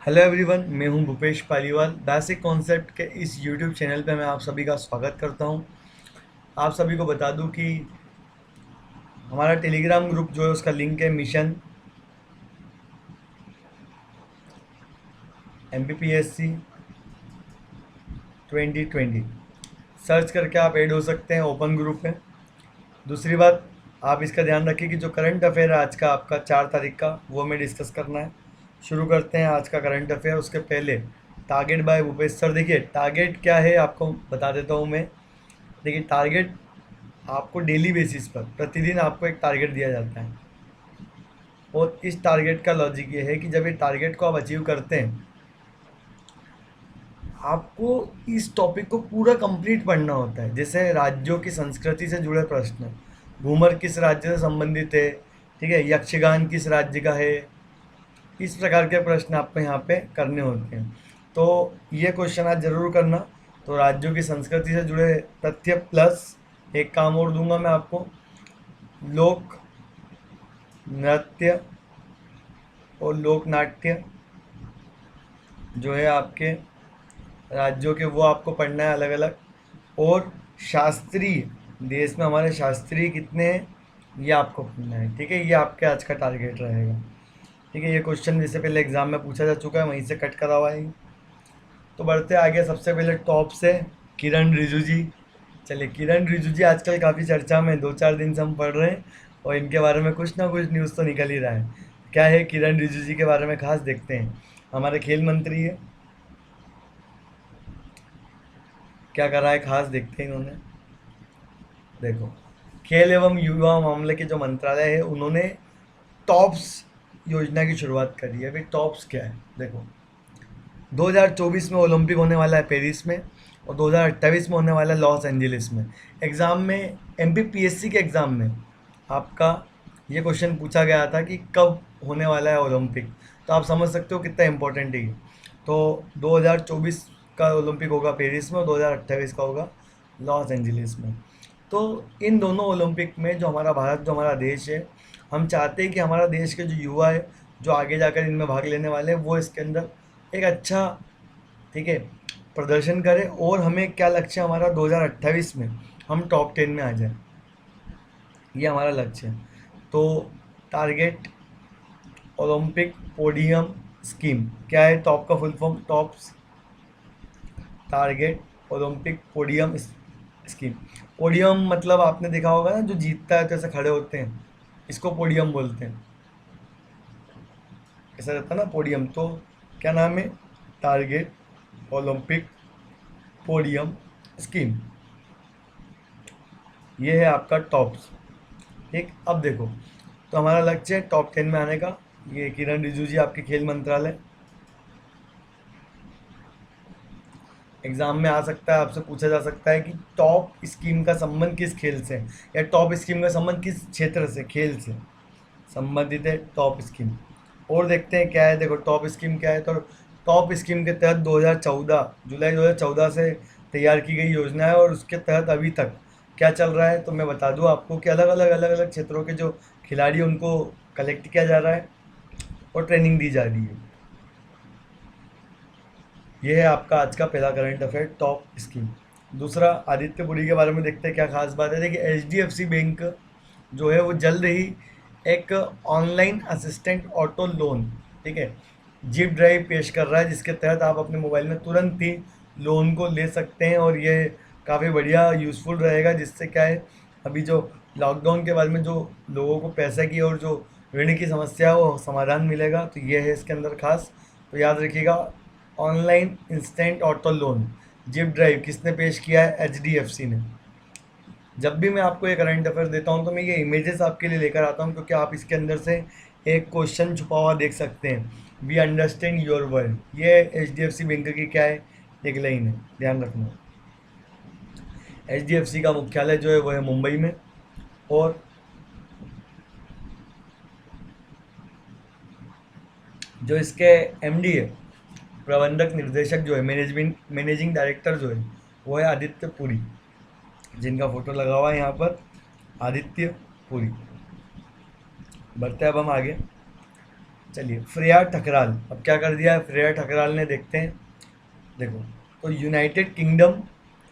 Hello everyone, मैं हूं Bhupesh Paliwal. Basic concept के इस यूट्यूब चैनल पे मैं आप सभी का स्वागत करता हूं। आप सभी को बता दूं कि हमारा टेलीग्राम ग्रुप जो है उसका लिंक है मिशन MPPSC 2020। सर्च करके आप ऐड हो सकते हैं, ओपन ग्रुप है। दूसरी बात, आप इसका ध्यान रखिए कि जो करंट अफेयर है आज का आपका 4 तारीख का, वो हमें डिस्कस करना है। शुरू करते हैं आज का करंट अफेयर। उसके पहले टारगेट बाय भूपेश सर। देखिए टारगेट क्या है आपको बता देता हूँ मैं। देखिए टारगेट आपको डेली बेसिस पर प्रतिदिन आपको एक टारगेट दिया जाता है, और इस टारगेट का लॉजिक ये है कि जब ये टारगेट को आप अचीव करते हैं, आपको इस टॉपिक को पूरा कंप्लीट पढ़ना होता है। जैसे राज्यों की संस्कृति से जुड़े प्रश्न, घूमर किस राज्य से संबंधित है, ठीक है, यक्षगान किस राज्य का है, इस प्रकार के प्रश्न आपको यहाँ पे करने होते हैं। तो ये क्वेश्चन आज जरूर करना। तो राज्यों की संस्कृति से जुड़े तथ्य प्लस एक काम और दूंगा मैं आपको, लोक नृत्य और लोक नाट्य जो है आपके राज्यों के, वो आपको पढ़ना है अलग अलग। और शास्त्रीय, देश में हमारे शास्त्रीय कितने हैं ये आपको पढ़ना है, ठीक है। ये आपके आज का टारगेट रहेगा, ठीक है। ये क्वेश्चन जैसे पहले एग्जाम में पूछा जा चुका है, वहीं से कट करा हुआ है। तो बढ़ते आगे, सबसे पहले टॉप से किरण रिजिजू जी। चलिए, किरण रिजिजू जी आजकल काफ़ी चर्चा में, 2-4 दिन से हम पढ़ रहे हैं और इनके बारे में कुछ ना कुछ न्यूज़ तो निकल ही रहा है। क्या है किरण रिजिजू जी के बारे में खास, देखते हैं। हमारे खेल मंत्री है, क्या करा है खास, देखते हैं इन्होंने। देखो, खेल एवं युवा मामले के जो मंत्रालय है, उन्होंने टॉप्स योजना की शुरुआत करी है। अभी टॉप्स क्या है देखो, 2024 में ओलंपिक होने वाला है पेरिस में, और 2028 में होने वाला है लॉस एंजलिस में। एग्ज़ाम में, MPPSC के एग्ज़ाम में आपका ये क्वेश्चन पूछा गया था कि कब होने वाला है ओलंपिक। तो आप समझ सकते हो कितना इम्पोर्टेंट है ये। तो 2024 का ओलंपिक होगा पेरिस में, और 2028 का होगा लॉस एंजलिस में। तो इन दोनों ओलंपिक में जो हमारा भारत, जो हमारा देश है, हम चाहते हैं कि हमारा देश के जो युवा है, जो आगे जाकर इनमें भाग लेने वाले हैं, वो इसके अंदर एक अच्छा, ठीक है, प्रदर्शन करें। और हमें क्या लक्ष्य है हमारा, 2028 में हम टॉप 10 में आ जाए, ये हमारा लक्ष्य है। तो टारगेट ओलंपिक पोडियम स्कीम क्या है, टॉप का full form, tops target Olympic podium scheme. Podium मतलब आपने देखा होगा ना, जो जीतता है तो ऐसे खड़े होते हैं, इसको पोडियम बोलते हैं। ऐसा रहता है ना पोडियम। तो क्या नाम है, टारगेट ओलंपिक पोडियम स्कीम। ये है आपका टॉप्स, ठीक। अब देखो, तो हमारा लक्ष्य है टॉप 10 में आने का। ये किरण रिजिजू जी आपके खेल मंत्रालय, एग्जाम में आ सकता है, आपसे पूछा जा सकता है कि टॉप स्कीम का संबंध किस खेल से है, या टॉप स्कीम का संबंध किस क्षेत्र से, खेल से संबंधित है टॉप स्कीम। और देखते हैं क्या है। देखो टॉप स्कीम क्या है, तो टॉप स्कीम के तहत 2014, जुलाई 2014 से तैयार की गई योजना है, और उसके तहत अभी तक क्या चल रहा है, तो मैं बता दूं आपको कि अलग अलग क्षेत्रों के जो खिलाड़ी हैं, उनको कलेक्ट किया जा रहा है और ट्रेनिंग दी जा रही है। ये है आपका आज का पहला करंट अफेयर, टॉप स्कीम। दूसरा, आदित्य पुरी के बारे में देखते हैं क्या खास बात है। देखिए HDFC बैंक जो है वो जल्द ही एक ऑनलाइन असिस्टेंट ऑटो लोन, ठीक है, जिप ड्राइव पेश कर रहा है, जिसके तहत आप अपने मोबाइल में तुरंत ही लोन को ले सकते हैं। और ये काफ़ी बढ़िया यूज़फुल रहेगा, जिससे क्या है, अभी जो लॉकडाउन के बाद में जो लोगों को पैसे की और जो ऋण की समस्या है, वो समाधान मिलेगा। तो ये है इसके अंदर खास। तो याद रखिएगा, online instant auto loan zip drive किसने पेश किया है, HDFC ने। जब भी मैं आपको एक करंट अफेयर देता हूँ, तो मैं ये इमेजेस आपके लिए लेकर आता हूँ, क्योंकि आप इसके अंदर से एक क्वेश्चन छुपा हुआ देख सकते हैं। वी अंडरस्टैंड योर वर्ल्ड, ये HDFC बैंक की क्या है, एक लाइन है, ध्यान रखना। HDFC का मुख्यालय जो है वो है मुंबई में, और जो इसके MD है, प्रबंधक निर्देशक जो है, मैनेजिंग डायरेक्टर जो है, वो है आदित्य पुरी, जिनका फोटो लगा हुआ है यहाँ पर, आदित्य पुरी। बढ़ते हैं अब हम आगे। चलिए, फ्रेया ठकराल, अब क्या कर दिया है फ्रेया ठकराल ने, देखते हैं। देखो, तो यूनाइटेड किंगडम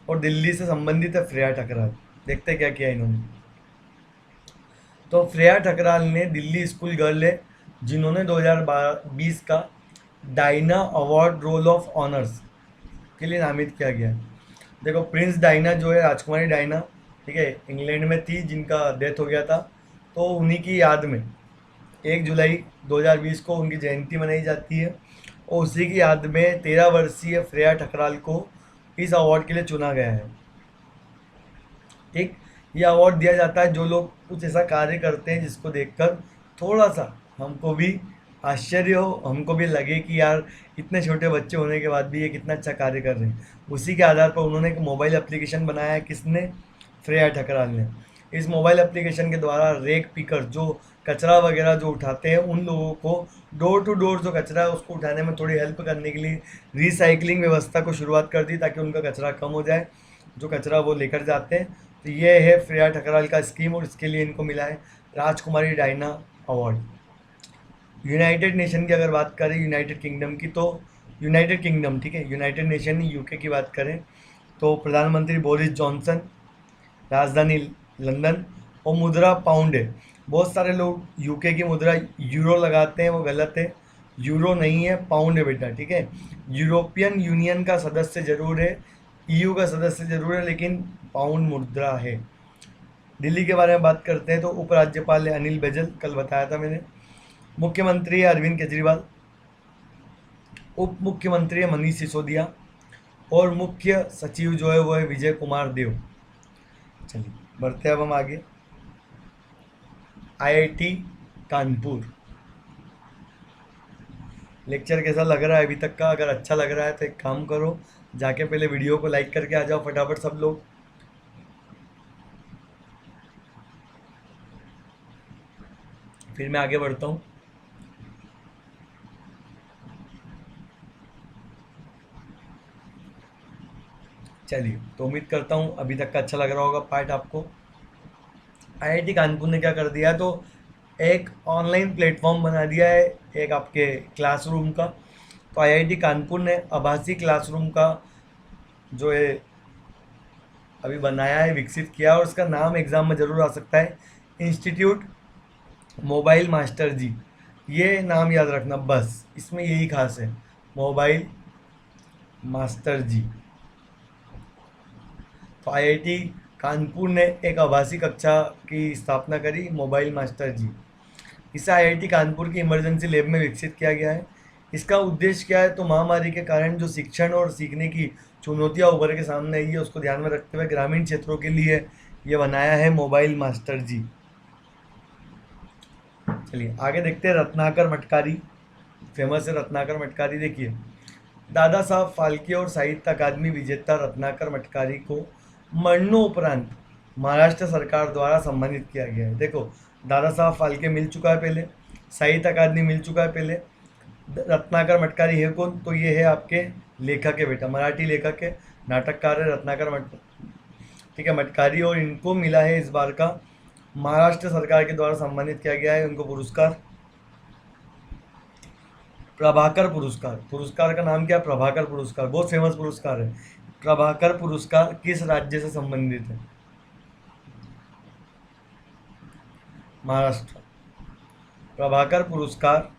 और दिल्ली से संबंधित है फ्रेया ठकराल। देखते हैं क्या किया इन्होंने। तो फ्रेया ठकराल ने दिल्ली स्कूल गर्ल है जिन्होंने 2020 का Diana award roll of honours के लिए नामित किया गया है। देखो, प्रिंस डायना जो है, राजकुमारी डायना, ठीक है, इंग्लैंड में थी जिनका डेथ हो गया था। तो उन्हीं की याद में 1 जुलाई 2020 को उनकी जयंती मनाई जाती है, और उसी की याद में 13 वर्षीय फ्रेया ठकराल को इस अवार्ड के लिए चुना गया है। ठीक, ये अवार्ड दिया जाता है जो लोग कुछ ऐसा कार्य करते हैं जिसको देखकर थोड़ा सा हमको भी आश्चर्य हो, हमको भी लगे कि यार इतने छोटे बच्चे होने के बाद भी ये कितना अच्छा कार्य कर रहे हैं। उसी के आधार पर उन्होंने एक मोबाइल एप्लीकेशन बनाया है। किसने? फ्रेया ठकराल ने। इस मोबाइल एप्लीकेशन के द्वारा रेक पिकर जो कचरा वगैरह जो उठाते हैं उन लोगों को डोर टू डोर जो कचरा है उसको उठाने में थोड़ी हेल्प करने के लिए रिसाइकलिंग व्यवस्था को शुरुआत कर दी, ताकि उनका कचरा कम हो जाए जो कचरा वो लेकर जाते हैं। तो ये है फ्रेया ठकराल का स्कीम, और इसके लिए इनको मिला है राजकुमारी डायना अवार्ड। यूनाइटेड नेशन की अगर बात करें, यूनाइटेड किंगडम की, तो यूनाइटेड किंगडम, ठीक है, यूनाइटेड नेशन यूके की बात करें तो प्रधानमंत्री बोरिस जॉनसन, राजधानी लंदन, और मुद्रा पाउंड है। बहुत सारे लोग यूके की मुद्रा यूरो लगाते हैं, वो गलत है। यूरो नहीं है, पाउंड है बेटा, ठीक है। यूरोपियन यूनियन का सदस्य जरूर है, ईयू का सदस्य जरूर है, लेकिन पाउंड मुद्रा है। दिल्ली के बारे में बात करते हैं तो उपराज्यपाल है अनिल बैजल, कल बताया था मैंने। मुख्यमंत्री है अरविंद केजरीवाल, उप मुख्यमंत्री है मनीष सिसोदिया, और मुख्य सचिव जो है वो है विजय कुमार देव। चलिए, बढ़ते हैं अब हम आगे। आईआईटी कानपुर, लेक्चर कैसा लग रहा है अभी तक का? अगर अच्छा लग रहा है तो एक काम करो, जाके पहले वीडियो को लाइक करके आ जाओ फटाफट सब लोग। फिर मैं आगे बढ़ता हूँ। चलिए, तो उम्मीद करता हूँ अभी तक का अच्छा लग रहा होगा पार्ट आपको। आईआईटी कानपुर ने क्या कर दिया, तो एक ऑनलाइन प्लेटफॉर्म बना दिया है एक आपके क्लासरूम का। तो आईआईटी कानपुर ने आभासी क्लासरूम का जो है अभी बनाया है, विकसित किया, और उसका नाम एग्ज़ाम में ज़रूर आ सकता है, इंस्टीट्यूट मोबाइल मास्टर जी। ये नाम याद रखना बस, इसमें यही खास है, मोबाइल मास्टर जी। तो आईआईटी कानपुर ने एक आभासी कक्षा की स्थापना करी, मोबाइल मास्टर जी। इसे आईआईटी कानपुर की इमरजेंसी लैब में विकसित किया गया है। इसका उद्देश्य क्या है, तो महामारी के कारण जो शिक्षण और सीखने की चुनौतियां उभर के सामने आई है उसको ध्यान में रखते हुए ग्रामीण क्षेत्रों के लिए ये बनाया है मोबाइल मास्टर जी। चलिए आगे देखते हैं, रत्नाकर मटकारी, फेमस है रत्नाकर मटकारी। देखिए, दादा साहब फाल्के और साहित्य अकादमी विजेता रत्नाकर मटकारी को मरणोपरांत महाराष्ट्र सरकार द्वारा सम्मानित किया गया है। देखो, दादा साहब फाल्के मिल चुका है पहले, साहित्य अकादमी मिल चुका है पहले, रत्नाकर मटकारी है कौन, तो ये है आपके लेखक है बेटा, मराठी लेखक है, नाटककार है रत्नाकर ठीक है, मटकारी, और इनको मिला है इस बार का महाराष्ट्र सरकार के द्वारा सम्मानित किया गया है उनको पुरस्कार, प्रभाकर पुरस्कार। पुरस्कार का नाम क्या है? प्रभाकर पुरस्कार, बहुत फेमस पुरस्कार है। प्रभाकर पुरस्कार किस राज्य से संबंधित है? महाराष्ट्र। प्रभाकर पुरस्कार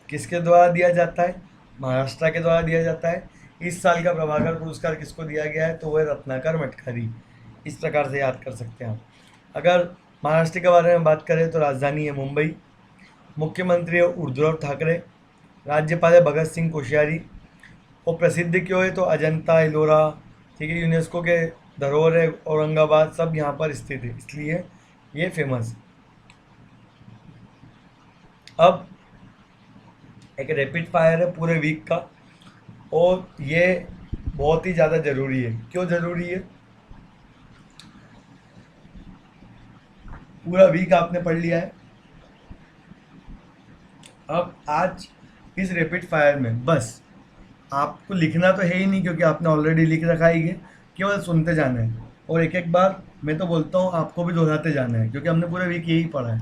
किसके द्वारा दिया जाता है? महाराष्ट्र के द्वारा दिया जाता है। इस साल का प्रभाकर पुरस्कार किसको दिया गया है, तो वह रत्नाकर मटकारी। इस प्रकार से याद कर सकते हैं आप। अगर महाराष्ट्र के बारे में बात करें तो राजधानी है मुंबई, मुख्यमंत्री है उद्धव ठाकरे, राज्यपाल है भगत सिंह कोश्यारी, और प्रसिद्ध क्यों है, तो अजंता एलोरा, ठीक है, यूनेस्को के धरोहर है, औरंगाबाद, सब यहाँ पर स्थित है, इसलिए ये फेमस। अब एक रैपिड फायर है पूरे वीक का, और ये बहुत ही ज़्यादा ज़रूरी है। क्यों ज़रूरी है? पूरा वीक आपने पढ़ लिया है, अब आज इस रैपिड फायर में बस आपको लिखना तो है ही नहीं, क्योंकि आपने ऑलरेडी लिख रखा ही है, केवल सुनते जाना है, और एक एक बार मैं तो बोलता हूँ आपको भी दोहराते जाना है, क्योंकि हमने पूरे वीक यही पढ़ा है।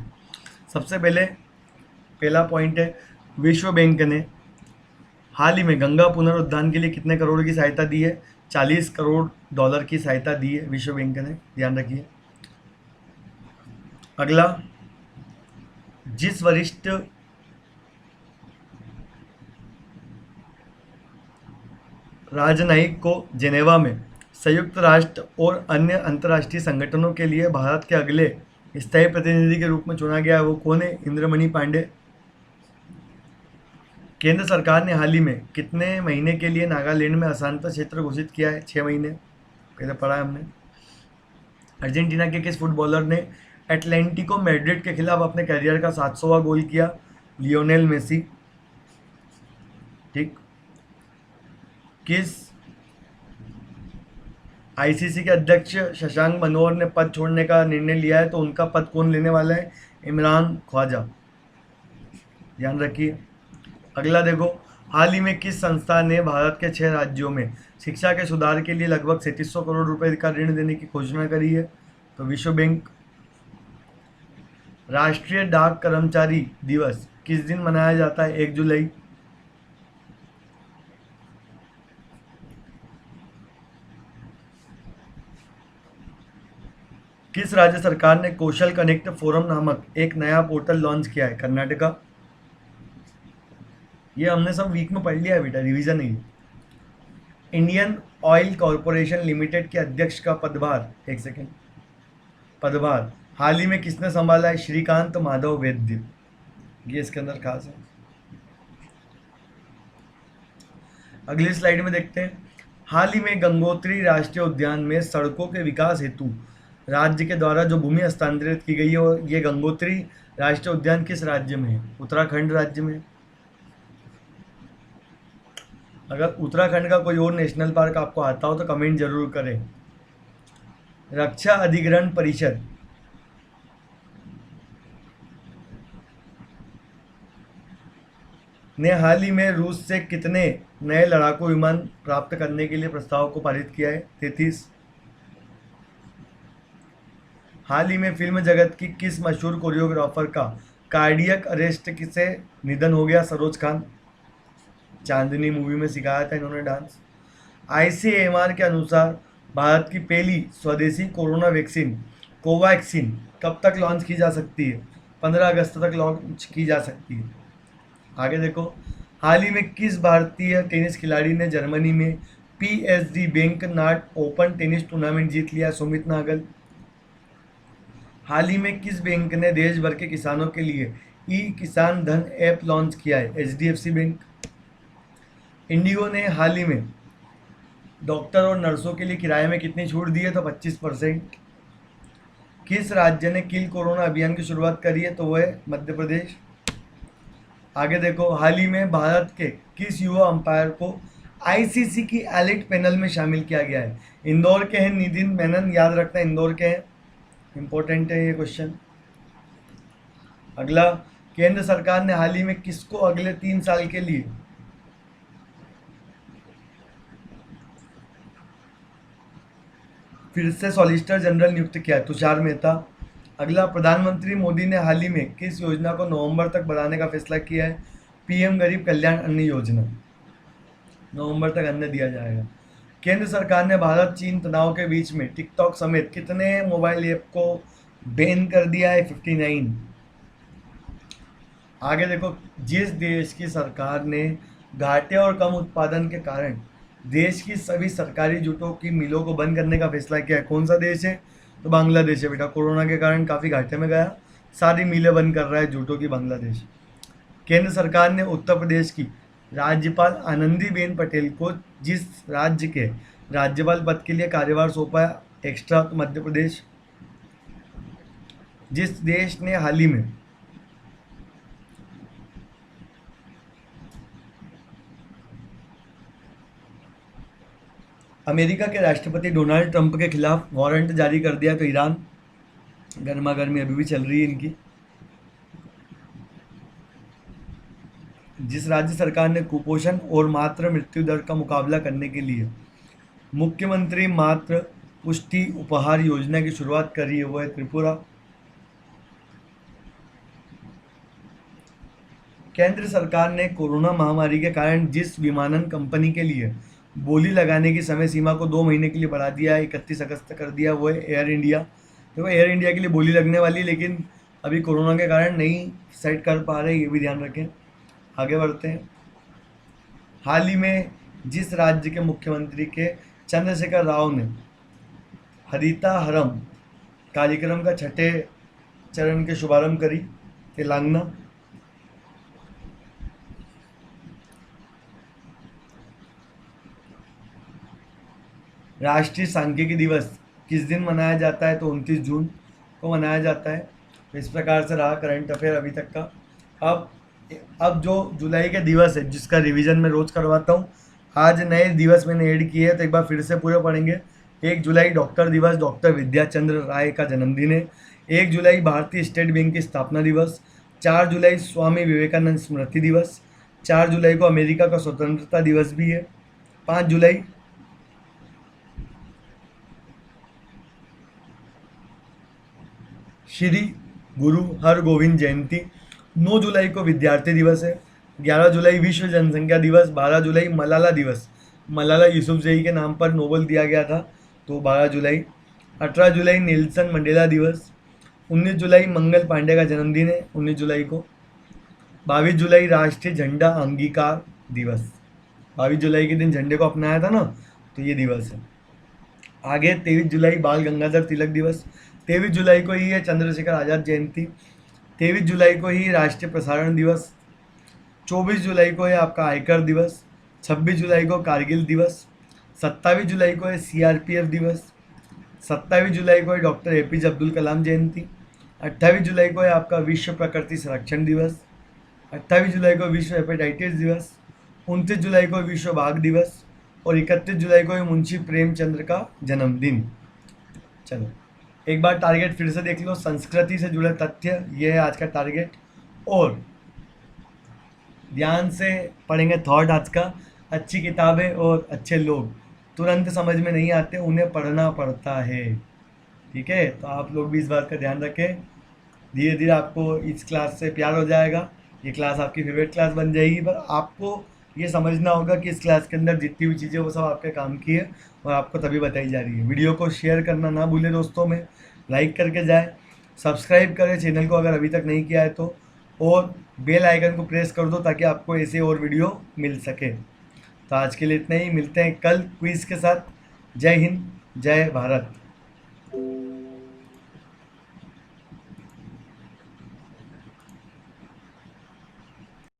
सबसे पहले पहला पॉइंट है, विश्व बैंक ने हाल ही में गंगा पुनरुद्धार के लिए कितने करोड़ की सहायता दी है? 40 करोड़ डॉलर की सहायता दी है विश्व बैंक ने, ध्यान रखिए। अगला, जिस वरिष्ठ राजनयिक को जेनेवा में संयुक्त राष्ट्र और अन्य अंतर्राष्ट्रीय संगठनों के लिए भारत के अगले स्थायी प्रतिनिधि के रूप में चुना गया है, वो कौन है? इंद्रमणि पांडे। केंद्र सरकार ने हाल ही में कितने महीने के लिए नागालैंड में अशांत क्षेत्र घोषित किया है? 6 महीने, पहले पढ़ा है हमने। अर्जेंटीना के किस फुटबॉलर ने एटलेटिको मैड्रिड के खिलाफ अपने करियर का 700वां गोल किया? Lionel Messi. ठीक। किस आईसीसी के अध्यक्ष शशांक मनोहर ने पद छोड़ने का निर्णय लिया है, तो उनका पद कौन लेने वाला है? इमरान ख्वाजा, ध्यान रखिए। अगला देखो, हाल ही में किस संस्था ने भारत के 6 राज्यों में शिक्षा के सुधार के लिए लगभग 3700 करोड़ रुपए का ऋण देने की घोषणा करी है? तो विश्व बैंक। राष्ट्रीय डाक कर्मचारी दिवस किस दिन मनाया जाता है? 1 जुलाई। किस राज्य सरकार ने कौशल कनेक्ट फोरम नामक एक नया पोर्टल लॉन्च किया है? कर्नाटका। ये हमने सब वीक में पढ़ लिया है बेटा, रिवीजन नहीं। इंडियन ऑयल कॉरपोरेशन लिमिटेड के अध्यक्ष का पदभार, एक सेकेंड, पदभार हाल ही में किसने संभाला है? श्रीकांत माधव वैद्य। ये इसके अंदर खास है। अगली स्लाइड में देखते हैं, हाल ही में गंगोत्री राष्ट्रीय उद्यान में सड़कों के विकास हेतु राज्य के द्वारा जो भूमि हस्तांतरित की गई है, और ये गंगोत्री राष्ट्रीय उद्यान किस राज्य में है? उत्तराखंड राज्य में। अगर उत्तराखंड का कोई और नेशनल पार्क आपको आता हो तो कमेंट जरूर करें। रक्षा अधिग्रहण परिषद ने हाल ही में रूस से कितने नए लड़ाकू विमान प्राप्त करने के लिए प्रस्ताव को पारित किया है? 33। हाल ही में फिल्म जगत की किस मशहूर कोरियोग्राफर का कार्डियक अरेस्ट से निधन हो गया? सरोज खान। चांदनी मूवी में सिखाया था इन्होंने डांस। आईसीएमआर के अनुसार भारत की पहली स्वदेशी कोरोना वैक्सीन कोवैक्सीन कब तक लॉन्च की जा सकती है? 15 अगस्त तक लॉन्च की जा सकती है। आगे देखो, हाल ही में किस भारतीय टेनिस खिलाड़ी ने जर्मनी में पीएसजी बैंक नाट ओपन टेनिस टूर्नामेंट जीत लिया? सुमित नागल। हाल ही में किस बैंक ने देश भर के किसानों के लिए ई किसान धन ऐप लॉन्च किया है? HDFC bank. इंडिगो ने हाल ही में डॉक्टर और नर्सों के लिए किराए में कितनी छूट दी है? तो 25%। किस राज्य ने किल कोरोना अभियान की शुरुआत करी है? तो वह है मध्य प्रदेश। आगे देखो, हाल ही में भारत के किस युवा अंपायर को आईसीसी की एलिट पैनल में शामिल किया गया है? इंदौर के हैं नितिन मेनन, याद रखना इंदौर के हैं, इंपॉर्टेंट है ये क्वेश्चन। अगला, केंद्र सरकार ने हाल ही में किसको अगले 3 साल के लिए फिर से सॉलिसिटर जनरल नियुक्त किया? तुषार मेहता। अगला, प्रधानमंत्री मोदी ने हाल ही में किस योजना को नवंबर तक बढ़ाने का फैसला किया है? पीएम गरीब कल्याण अन्न योजना। नवंबर तक अन्न दिया जाएगा। केंद्र सरकार ने भारत चीन तनाव के बीच में टिकटॉक समेत कितने मोबाइल ऐप को बैन कर दिया है? 59। आगे देखो, जिस देश की सरकार ने घाटे और कम उत्पादन के कारण देश की सभी सरकारी जूटों की मिलों को बंद करने का फैसला किया है, कौन सा देश है? तो बांग्लादेश है बेटा। कोरोना के कारण काफ़ी घाटे में गया, सारी मिलें बंद कर रहा है जूटों की बांग्लादेश। केंद्र सरकार ने उत्तर प्रदेश की राज्यपाल आनंदीबेन पटेल को जिस राज्य के राज्यपाल पद के लिए कार्यभार सौंपा है? एक्स्ट्रा, तो मध्य प्रदेश। जिस देश ने हाल ही में अमेरिका के राष्ट्रपति डोनाल्ड ट्रंप के खिलाफ वारंट जारी कर दिया, तो ईरान। गर्मा गर्मी अभी भी चल रही है इनकी। जिस राज्य सरकार ने कुपोषण और मातृ मृत्यु दर का मुकाबला करने के लिए मुख्यमंत्री मातृ पुष्टि उपहार योजना की शुरुआत करी है, वो है त्रिपुरा। केंद्र सरकार ने कोरोना महामारी के कारण जिस विमानन कंपनी के लिए बोली लगाने की समय सीमा को 2 महीने के लिए बढ़ा दिया है, 31 अगस्त तक कर दिया, वो है एयर इंडिया। देखो एयर इंडिया के लिए बोली लगने वाली है, लेकिन अभी कोरोना के कारण नहीं सेट कर पा रहे, ये भी ध्यान रखें। आगे बढ़ते हैं। हाल ही में जिस राज्य के मुख्यमंत्री के चंद्रशेखर राव ने हरिताहरम कार्यक्रम का छठे चरण के शुभारंभ करी, तेलंगाना। राष्ट्रीय सांख्यिकी दिवस किस दिन मनाया जाता है? तो 29 जून को मनाया जाता है। तो इस प्रकार से रहा करंट अफेयर अभी तक का। अब जो जुलाई के दिवस है जिसका रिवीजन मैं रोज करवाता हूँ, आज नए दिवस मैंने ऐड किए हैं, तो एक बार फिर से पूरे पढ़ेंगे। 1 जुलाई डॉक्टर दिवस, डॉक्टर विद्याचंद्र राय का जन्मदिन है। 1 जुलाई भारतीय स्टेट बैंक की स्थापना दिवस। 4 जुलाई स्वामी विवेकानंद स्मृति दिवस। 4 जुलाई को अमेरिका का स्वतंत्रता दिवस भी है। 5 जुलाई श्री गुरु हरगोविंद जयंती। 9 जुलाई को विद्यार्थी दिवस है। 11 जुलाई विश्व जनसंख्या दिवस। 12 जुलाई मलाला दिवस, मलाला यूसुफजई के नाम पर नोबेल दिया गया था, तो 12 जुलाई। 18 जुलाई नेल्सन मंडेला दिवस। 19 जुलाई मंगल पांडे का जन्मदिन है, 19 जुलाई को। 22 जुलाई राष्ट्रीय झंडा अंगीकार दिवस। 22 जुलाई के दिन झंडे को अपनाया था ना, तो ये दिवस है। आगे 23 जुलाई बाल गंगाधर तिलक दिवस। 23 जुलाई को ही है चंद्रशेखर आज़ाद जयंती। 23 जुलाई को ही राष्ट्रीय प्रसारण दिवस। 24 जुलाई को है आपका आयकर दिवस। 26 जुलाई को कारगिल दिवस। 27 जुलाई को है सीआरपीएफ दिवस। 27 जुलाई को है डॉक्टर एपीजे अब्दुल कलाम जयंती। 28 जुलाई को है आपका विश्व प्रकृति संरक्षण दिवस। 28 जुलाई को विश्व हेपेटाइटिस दिवस। 29 जुलाई को विश्व बाघ दिवस। और 31 जुलाई को है मुंशी प्रेमचंद्र का जन्मदिन। चलो एक बार टारगेट फिर से देख लो। संस्कृति से जुड़े तथ्य, ये है आज का टारगेट। और ध्यान से पढ़ेंगे थॉट आज का। अच्छी किताबें और अच्छे लोग तुरंत समझ में नहीं आते, उन्हें पढ़ना पड़ता है। ठीक है, तो आप लोग भी इस बात का ध्यान रखें। धीरे धीरे आपको इस क्लास से प्यार हो जाएगा, ये क्लास आपकी फेवरेट क्लास बन जाएगी। पर आपको ये समझना होगा कि इस क्लास के अंदर जितनी भी चीज़ें वो सब आपके काम की है और आपको तभी बताई जा रही है। वीडियो को शेयर करना ना भूलें दोस्तों में, लाइक करके जाए, सब्सक्राइब करें चैनल को अगर अभी तक नहीं किया है तो, और बेल आइकन को प्रेस कर दो ताकि आपको ऐसे और वीडियो मिल सके। तो आज के लिए इतना ही, मिलते हैं कल क्विज़ के साथ। जय हिंद, जय भारत।